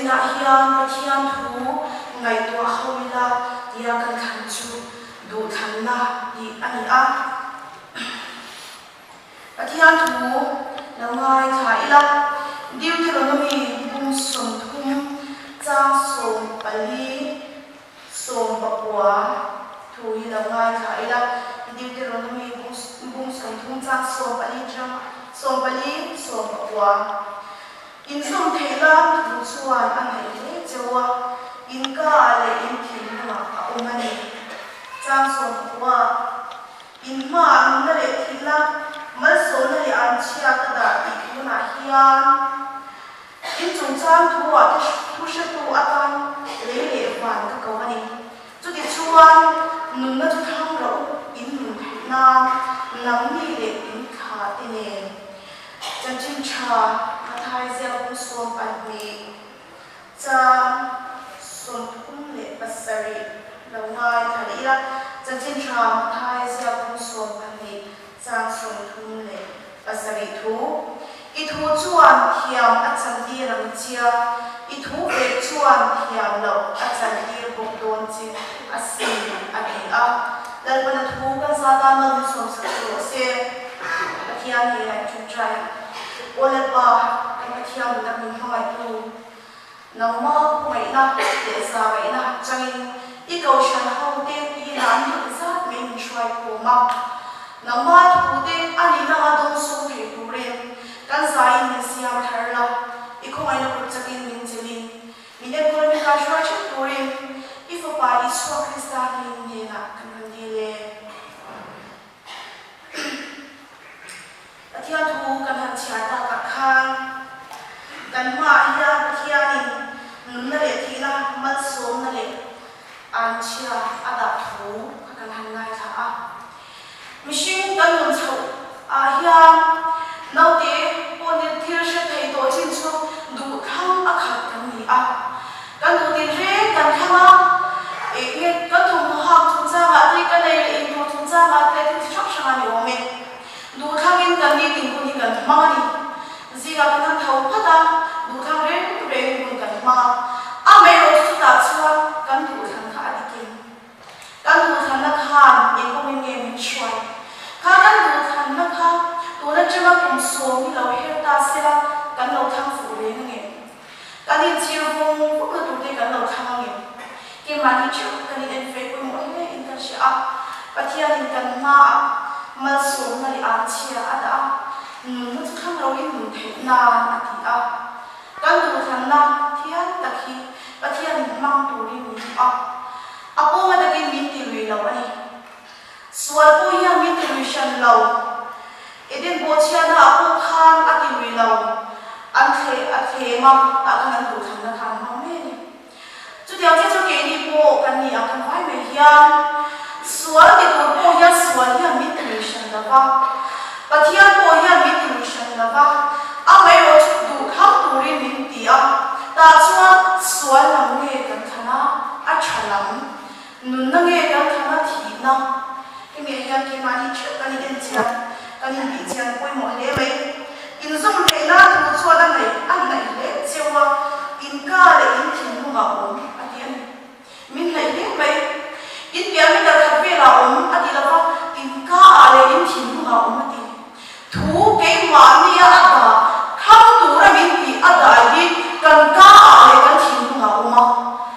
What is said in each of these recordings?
na hian pathian thu ngai to hawila tia kan khan chu du thanna hi ani a pathian thu langai thaila Deuteronomy bung som thum cha som pali som bakwa thu hi langai thaila Deuteronomy bung som thum cha som pali som bakwa in som thela du chuan anai le chawa in ka le in thin ma a umani cha som bakwa in ma an le thila mal so na li an chia ta da ti na hian in chung chang thuwa thu she tu atan le le wan ka ko ani chu ti chuan nun na chu thang ro in nun na nam ni le in kha ti ne chan chin cha thai zia bu som pan ni cha som thum le pasari lo ngai thari la chan chin cha thai zia bu som pan ni cha som thum le pasari thu I thu chuan hiam a chan ti ram chia I thu ve chuan hiam lo a chan ti bok don chi a si a ti a dal ban thu ka za da ma ni som sa ro se a hiam ni lai chu trai ole ba ka hiam da mi hoi tu na ma ku mai na de sa mai na chang I ko shan hau te I na ni za me ni shwai ko ma na ma thu te ani na dong so ke tu re kan zai ni siam tharla I ko ai na ko chakin min chilin mine ko mi ka shwa chu turin I fo pa I swa krista ni ni na kan di le athia thu kan han chia ta ka khan kan ma ya athia ni nun na le thila mal som na le an chia ada thu kan han ngai tha a mishing kan nun chau a hian nau te pone thir she thei to chin chu du khang a khat kan ni a kan du tin re kan khama e nge kan du ha chu cha ma ti kan nei in du chu cha ma te ti chok shang ani o me du khang in kan ni tin ku ni kan ma ni ziga kan thau phata du khang re kun kan ma a me ro chu ta chuan kan du thang kha di kin kan du thang na khan e ko min nge min shwai kha kan du thang na kha tu na chama kum so mi lo her ta se la kan lo thang fu le nge kan ni chi ro fu ko tu te kan lo thang nge ke ma ni chu kan ni en fe ko mo he in ta sha a pathia ni kan ma mal so na li an chia a da nu chu khang lo in nun the na a ti a kan du thang na thian ta khi pathia ni mang tu ri ni a apo ma da kin min ti lui lo ani swal po ya min ti lui shan lo Eden bochiana apo khan akinwi lo anthe ma akan du thang na khan ma me ni chu dia chu ke ni po kan ni akan vai me hian swal ti ko po ya swal ya mission da ba pathian po ya mission da ba a mai ro du kham tu ri min ti a ta chuan swal na nge kan thana a thalam nun na nge kan thana thi na ke me hian ke ma ni chu kan ni den chia kan bi chian poi mo le mai in zum le na thu chua da nei an nei le chewa in ka le in thin mu ma om atian min nei le mai in bia mi da khat ve la om ati la ba in ka le in thin mu ma om ati thu ke ma ni a da kham tu ra min ti a da yi kan ka le kan thin mu ma om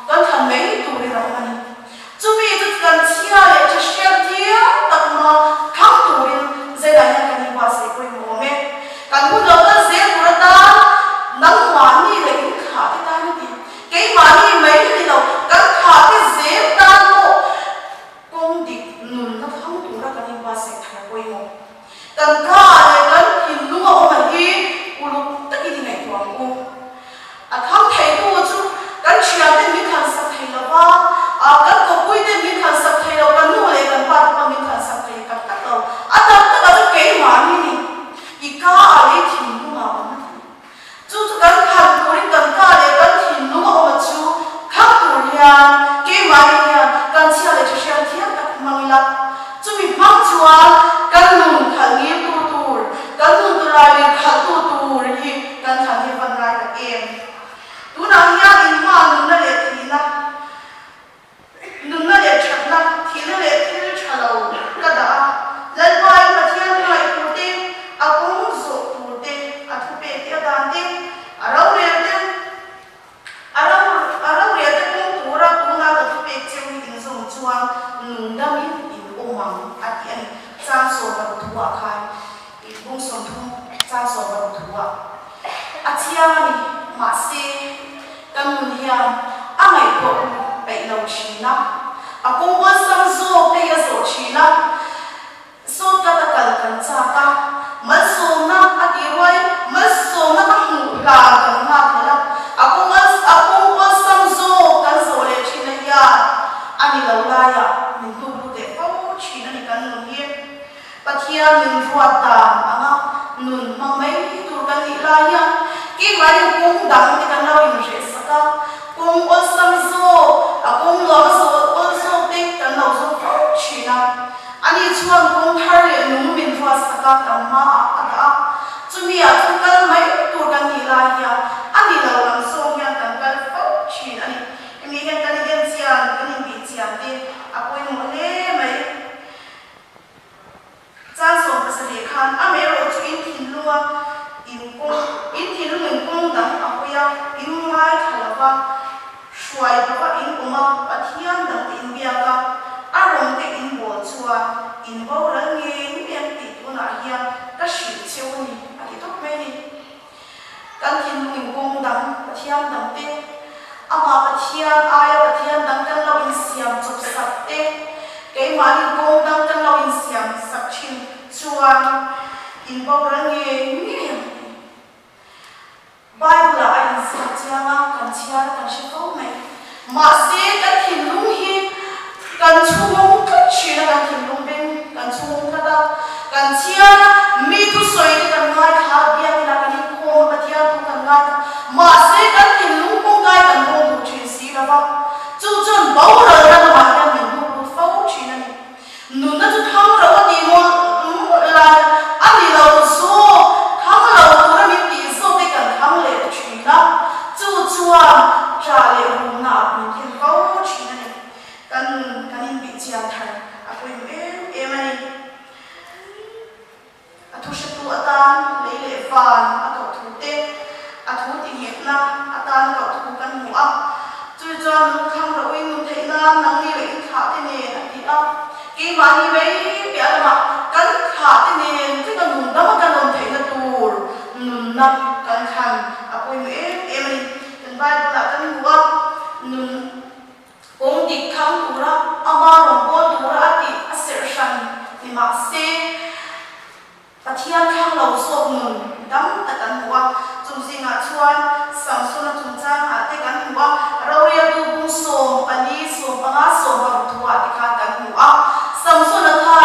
kan than mai tu re ra ma ni chu mi chu kan chia le cha share dia tak ma kham tu rin zela ya kan ni wa se ko mo me kan bu lo ta ze pura ta nang ma ni le in kha ti ta ni ti ke ma ni mai ni lo kan kha ti ze ta mo kong dik nun na phang tu ra kan ni wa se tha ko mo kan ka le kan hin lu thil le thil thalo kada lan bai pathian mai pute akong zo pute athu pe ti dan te arau re te kong tura tunga ka thu pe cheu ni ding zo chuang nundam in omang ati ani sang so ba thuwa khai i bung som thu sang so ba thuwa achia ni ma se kan mun hiam angai ko pe lo china akong wa sam zo pe ya zo china so ka ta kal kan cha ta mal so na ati roi mal so na ta mu la kan ma khala akong wa sam zo kan zo le china ya ani lo la ya min tu bu te pau china ni kan mun hi pathia min ruat ta anga nun mang mai tur kan ni la ya ki mai kong dang ti kan lo in re saka kong wa sam zo akong lo zo te kan lo zo china ani chuan kong thar le nung min ruat saka tamma ada chumi a chu kal mai tur kan ni la ya ani lo lam so ya kan kal pau china ani mi hen kan gen chian kan bi chian te apoi mo le mai cha so pasali khan amero chu in thin luwa in thin lu min kong dang apoya in ngai thalawa shuai ba in uma pathian dang in biaka arong te in bo chua in bo ran nge mian ti tu na hian ka shi cheu ni ati tok me ni kan thin lu min kong dang pathian dang te ama pathian aya pathian dang kan lo in siam chop sat te ke mani kong dang kan lo in siam sak chin chuan in bo ran nge mian Bible la ai sa chianga kan chia kan shi ko mai ma se kan thin lung hi kan chung ka china kan thin lung ben kan chung ka da kan chia mi tu soi kan ngai kha bia ni la kan ko patia tu kan ngai ma se kan thin lung ko ngai kan ko tu chin si la ba chu chon bau ra ra ma ya min bu fau china ni nu na tu thang ra wa ti mo la ani la so thang la tu ra mi ti so te kan thang le china chu chua tra le hu na min thin fau china ni kan in bi chia thar a koi em ani a thu she tu atan le le fan a to thu te a thu ti hek na atan ka thu kan mu a chu chuan khang ro in nu thei na nang ni le in kha te ne a ti a ki ma ni mai pi a ma kan kha te ne ti kan nu da ma kan non thei na tur nun na kan khan a koi em ani kan bai la kan mu a nun kong dik khang tura ama rong ko tura ati a ser shan ti ma se pathian khang lo so nun dam ta kan huwa chung singa chuan samsuna chung chang a te kan huwa rawria tu bung so pani so panga so ba thuwa ti kha kan huwa samsuna kha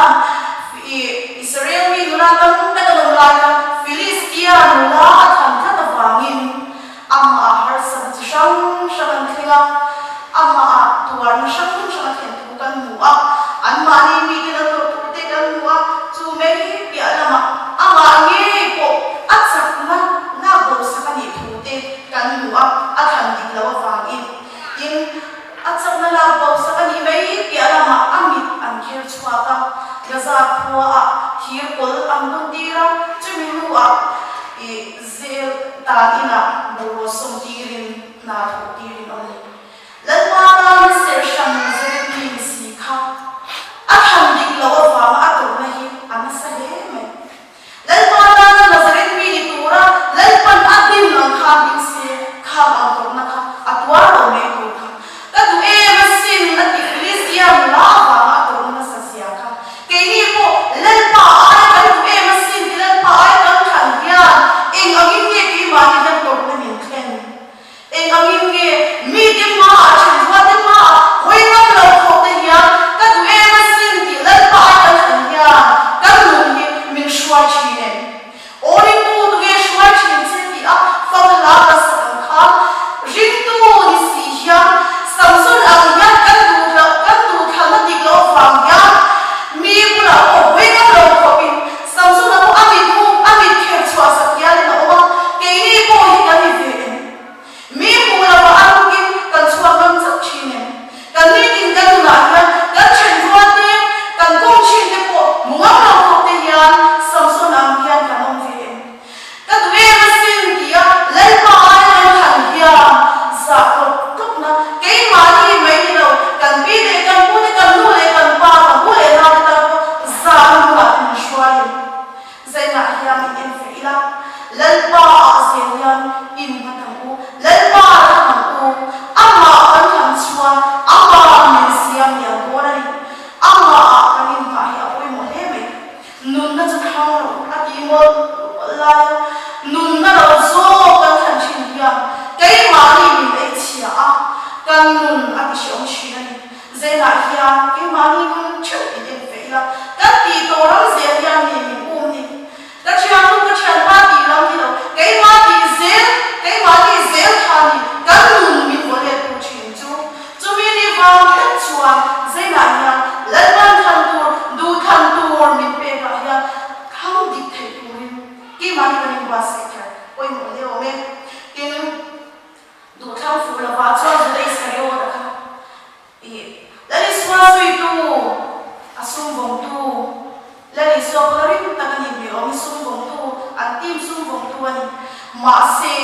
Israel mi nula kan ta kan la Philistia nula athan tha ta wangin amma har sam chang shang khinga amma tuar na shang shang khen tu kan huwa an mani mi ti na to te kan huwa chu me pi alama ama nge ko dễ lại hiền cái mà đi không chịu thì đến vậy là các tỷ tổ đó dễ hiền thì mình ôm đi các chuyện lúc các chuyện ba tỷ lắm thì đâu cái mà thì dễ thà thì các luôn mình có thể tu chuyển chú mình đi vào hết chuan dễ lại hiền lần ban thành tu du thành tu mình về lại hiền không đi thấy tu mình cái mà đi mình qua sẽ cái ôi một điều mình cái du thành phụ là vào cho dễ sai rồi đó Lali suwa sui tu asum vong tu lali suwa polarin takani bi om sum vong tu antim sum vong tu ani ma se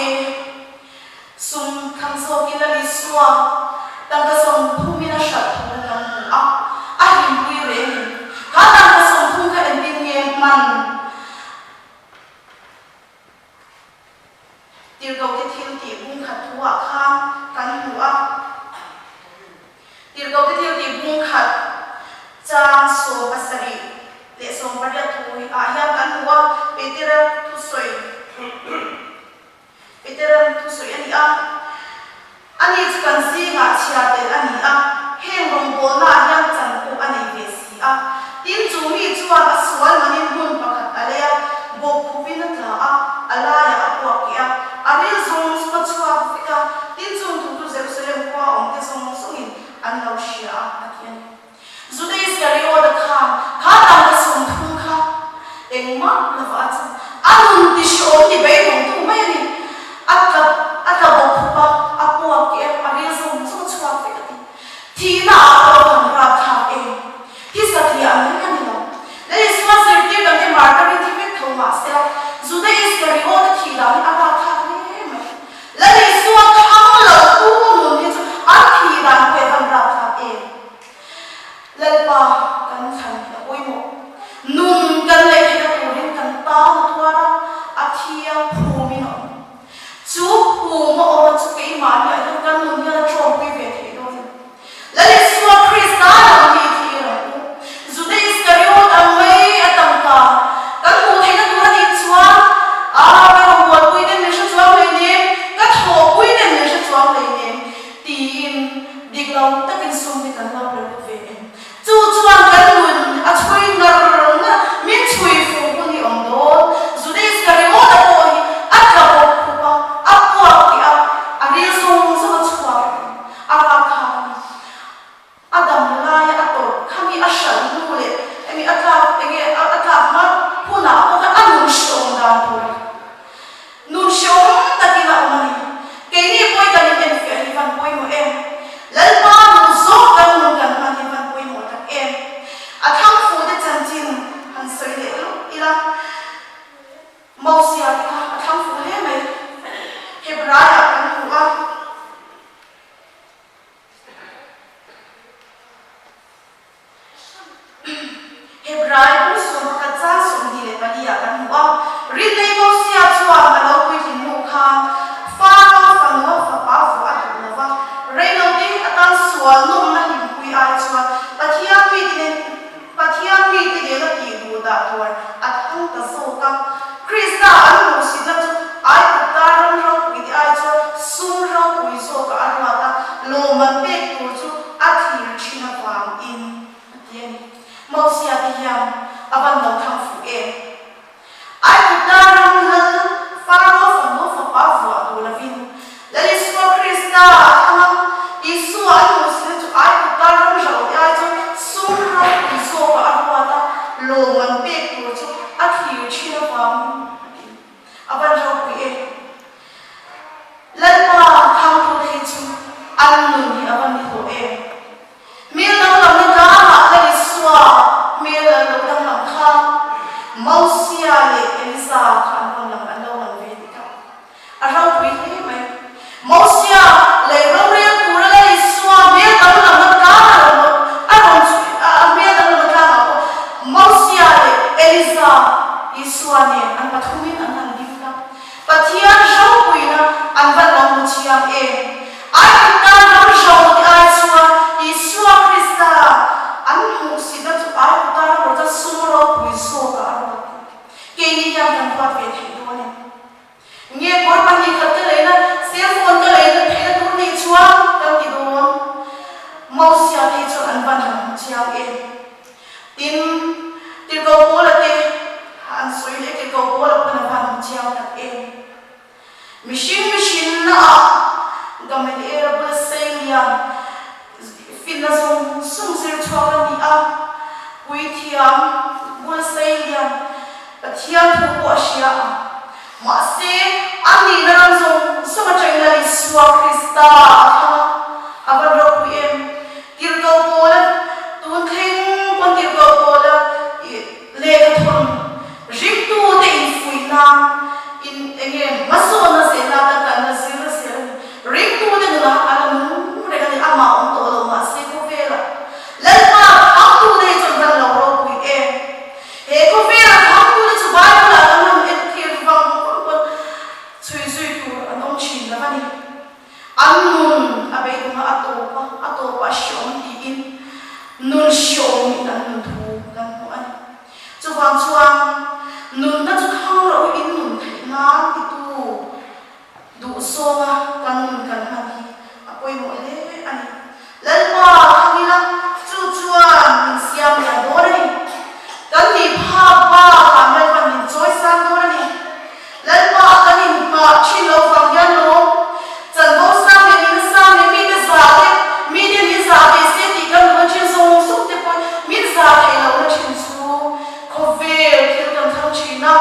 sum kham so ki lali suwa tang ka som phumi na shat thon nam a him pui re ka tang ka som phum ka en tin nge man tir go ti thil ti bung khat thuwa kham kan hu a tir go ti thil ti bung khat cha so pasari le som paria thui a hiam kan huwa petera thu soi ani a ani chukan si nga chia te ani a heng rong bol na hiam chan ko ani ve si a tin chu mi chuan a sual manin hun pakhat alea bo khupin tla a alaya a kwa ki a aril zong sma chua fika tin chu tu Jerusalem kwa om te song songin an lo shia a kian Judas Iscariot kha tam ka som thung kha engma lava chan anun ti shom ni be dong tu mai ni aka bo khupa apua ke aril zong sma chua fika ti na a ro ra tha e hi sa ti an ni lo le sma ser ti dang ke martyr ti me thoma se Judas Iscariot thi da ni aka tha ni mai le suwa khang lo ku nu ni chu a thi dan pe van ra tha e lalpa kan than na oi mo nun kan le he na turin kan ta na tuara athia phumi no chu pu mo o chu ke ma ni a kan nun ya trom pi ve the do lale suwa krista na ni thi ra Judas Iscariot amai atam ka kan mu the na tuara ni chua a ka ro bo pui den ne chua le ne ka tho pui den ne chua le ne tin diglaw takin sum ni kan la pro ve chu chuan kan nun a chui ngar na min chui fu ku ni om do Judas Iscariot a po hi a ka bo khupa a po ki a ri song so chua a ka kha adam la ya a to khami a shan nu le ami a ka ma puna ko ka anun shong da po nun shong takina umani ke ni poi kan en fe ni van poi mo em lalpa nu zo kan nu kan ma ni van poi mo tak em a thang fu de chan chin han soi le lu ila mausia ka a thang fu le mai hebraya kan hu a Hebrai bu som ka cha som di le palia kan hu a rin nei mausia chua ma lo pui thin mu kha fa no fa pa fu a tu na va reino ti atan sual no na him pui ai chua pathia mi ti le na ti du da tor at hang ta so ka krista an mu si na chu ai ta ran ro wi ti ai chu sum ro pui so ka an ma ta lo man pe tu chu a thir china wang in atien mausia ti hiam aban no thang fu e ai ta ran hal fa no fa pa fu a tu la vin lali so krista hang isu an mu si chu ai ta ran ro ai chu sum ro pui so ka an ma ta lo man pe tu chu a thir china wang aban ro pui e lalpa khang tu the chu an nu ni aban ni ho e mil na lam na ka ma lali suwa mil na lam lam kha mausia le elisa khan lam an lo lam ve ti ka a ro pui he mai mausia le ro re tu ra lali suwa mil na lam na ka a ro mil na lam ka ma mausia le elisa isua ne an pathumin an han dim ka pathian ro pui na an van long mu chiam e ai ta ram ro ti ai suwa isua krista an hu si da chu ai ta ro ta sum ro pui so ka ro ke ni jam kan pat ve thi do ne nge kor pa ni khat le na cell phone ka le na the tu ni chua ka ti do mausia thi chu an chiang em tin tin câu bố là tê anh suy lấy cái câu bố là phần phần chiang đặt em machine na gam mình era bơ say liam fin na sung zir chua ni a quy thiam bơ say liam thiam thu bộ xia mà se anh đi na sung sung chạy na Isua Krista aban ro ku em tir câu bố là tuân thinh con tir câu bố là lê cái thôn rip tu te phui na in em maso na se na ta kan na zira se rip tu te na ala nu re ka ama on to lo ma se ko vela lan ma am tu de chon ban lo ro ku em he ko vela am tu de chu bai la na en tir vang ko chui chui tu anom chin na bani annun abe ku ma atopa shom ti in nun shom an thu kan mo an chu wang chuang nun na chu khang ro in nun na ti tu du so ma kan ma hi apoi mo le ani lan ma khangila chu chuan min siam ya do ni kan ni pha ba ka me kan ni choi san do ni lan ma kan ni ma chi lo fang yan lo chan do sang me ni sang me mi de za de mi de ni za de se ti kan mo chi so so te po mi za de lo na chin su ko ve ki kan thang chi na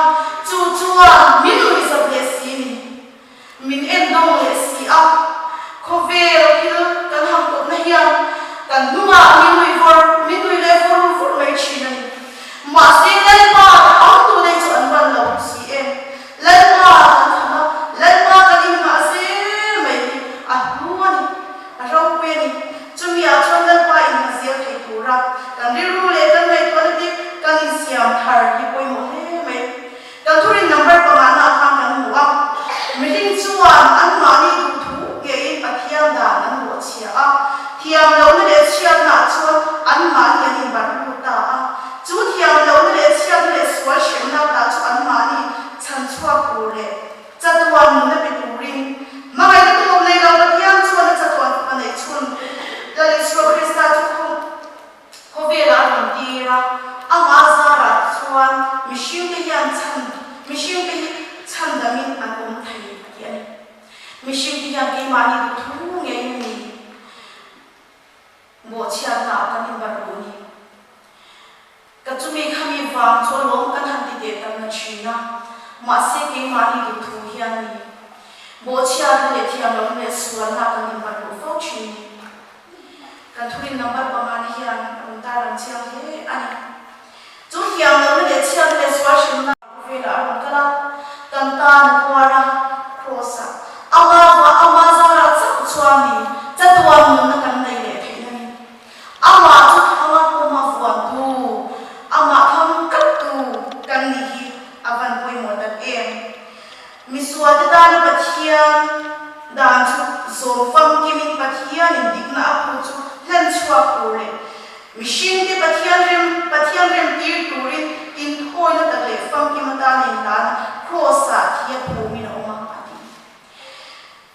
chu chuan min lu is a blessing min en dong le si a ko ve ki kan ham ko na hian kan nunga min lui le for mai chi na ma se lai pa am tu de chu an ban lo si em lai pa kan in ma se mai a luan a ro pe ni chumi a chon lai pa in ma se ke tu ra kan ri ru le kan mai ko ti kan in siam thar ki poi mo he mai kan thurin number pa ma na kham kan mu a mi ding chuan an ma ni du thu ke in a thiam da an mo chia a thiam lo na le chia na chuan an ma ni ani ban lu ta a chu thiam lo na le chia le swa shem na ta chu an ma ni chan chua pu le chatwan na pe tu rin ma ga ni tu le lo na thiam chuan chatwan pa nei chun la Isua Krista chu ko ve la ron ti ra ama za ra chuan mi shin te yan chan da min an om thai ki ani mi shin ti yan ke ma ni thu nge ni bo chia na kan in bar ru ni ka chu mi khami wang cho lom kan han ti de tam na china ma se ke ma ni thu hian ni bo chia na le thiam lo me suan na kan in bar ru fo chi kan thurin number pa ma ni hian an ta ran chiang he ani chu thiam lo le chia le swa shin na ve la ron kala kan ta na kwara crossa ama za ra cha chuani cha tuam mun na kan nei le the ni ama chu ama ko ma fuan tu ama tham kat tu kan ni hi avan poi mo ta em mi suwa ta na pathian dan chu zo fam ki min pathian in dik na apu chu len chua ko le machine te pathian rem tir turin in hoi na ta le fam ki mata ni dan crossa thia pu mi na oma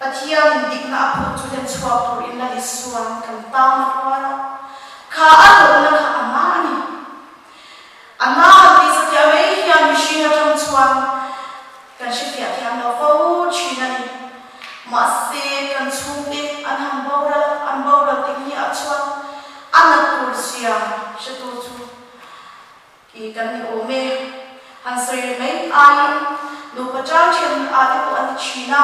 pathian in dik na apu chu len chua ko in la isuan kan ta na kwala kha alo na kha amani ana ti sa tia mai hian machine atang chuan kan shi tia thiam lo fo chi na ni ma se kan chu te an ham bora ti ni a chuan an tur sia she tu chu ki kan ni o me han soi mai ai lu pa chang chen a te ko an chi na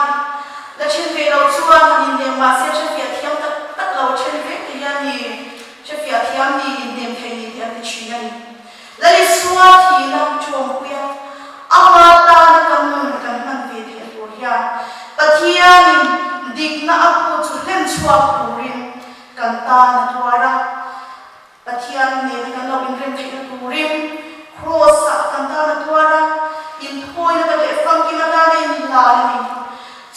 la chen ve lo chuan ni ne ma se che tia thiam tak lo chen ve ti ya ni che fia thiam ni nem thei ni ti an chi na ni la li suwa thi na chuang ku ya ama ta na kan man ve thi ko ya pathian dik na apu chu len chua purin kan ta na twara pathian ne kan lo in rem thei na turin cross kan ta na twara in thoi na le fam ki mata ne ni la ni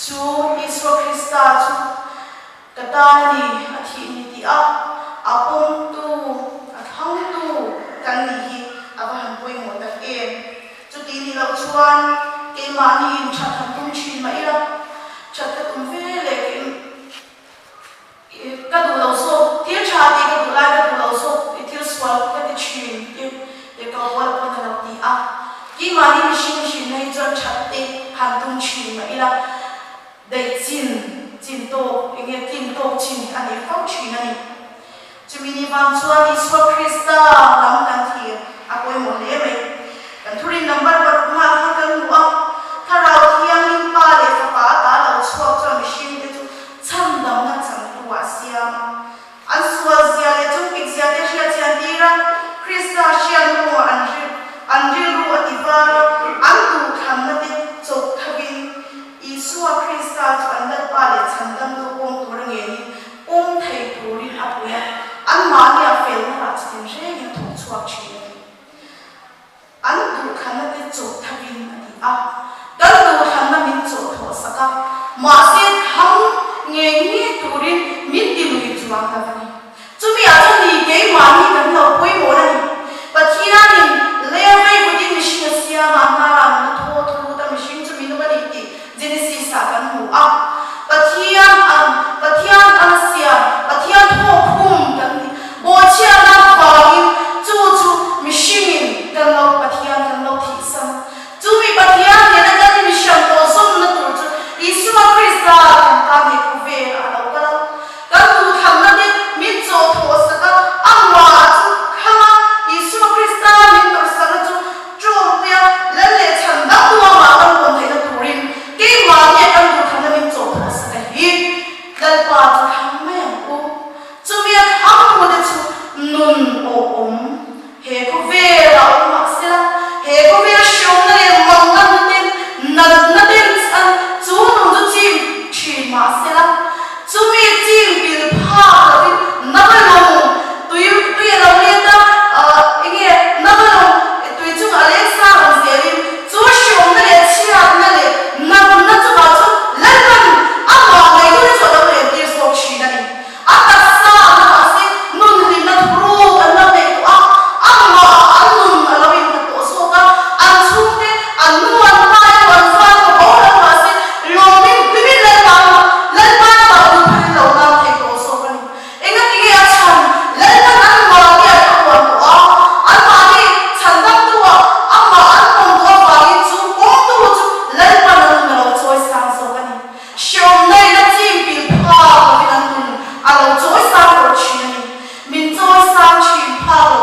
chu Isua Krista chu ka ta ni a thi ni ti a apong tu a thang tu kan ni hi aban poi mo ta em chu ti ni lo chuan ke ma ni in tha tham tum chin ma ira chat ka tum ve le ka du lo so tir cha ti ka du la ka du lo so chin to enge tin to chin ani fau chin ani chumini bang chuan Iswa Krista lam kan thi apoi mo le me kan thurin number par ma kan wa tharau thiang in pa le fa pa ta lo chuak chuan machine te chu cham dam na chang tu wa siam an suwa zia le chung pik zia te hria chian tira Krista sian ru anril ru ativa an tu kham na te chok thavin Iswa Krista chu an lat pa le chandam tu pom tu rang ni pom thei turin apuya an ma ni a fel na chitin re ni thu chuak chi an tu kham na te chok thavin ani a kan tu kham na min chok tho saka ma se kham nge ni turin min ti lu ki chuang na bani chumi a chu ni ke ma ni kan lo poi mo na ni pathina ni le vai bu din mi shi sia ma na ra na tho thu ta mi shin chu mi no bani ti Genesis sa kan mu a pathian an sia pathian tho khum kan ni bo chia na fa in chu mi shimin kan lo pathian kan lo thi sam chu mi pathian ne na kan mi sham to som na tu chu Iswa Krista kan ta ni ku ve a lo ka lo kan tu tham na ni mi cho tho sa ka amwa chu khama Iswa Krista min to sa na chu chu pia le le chan da tu ma kan kon thai na turin ke ma ni kan tu tham na min cho tho sa ka hi dal pa chu tham me ko chu mi a kham mo de chu nun o om he ko ve la o ma se he ko ve shong na le mang na tin na tin an chu nu chu chim chi ma se la chu mi chim bil pha la tin na ba lo tu la le ta enge na ba lo tu chu Alexa ang se ri chu shong na le chia na le na chu ba chu la kan a ma ngai tu chu da le ti so chi na ni a ta sa na ba se nun ni na pro an na le a ma an nun a lo in to so ka an chu te an nu an ta an fa ko ho la ma se lo min bi le ba bu phan lo na te ko so ka ni enga ti a chan le na an ma ni a ko wa ko an ma ni chan dam tu a ma an ko ko fa ni chu ko tu chu le pa na na lo choi sang so ka ni shom nei na chim bil pha ko vi nan nun a lo choi sang ro chi ni min choi sang chi pha lo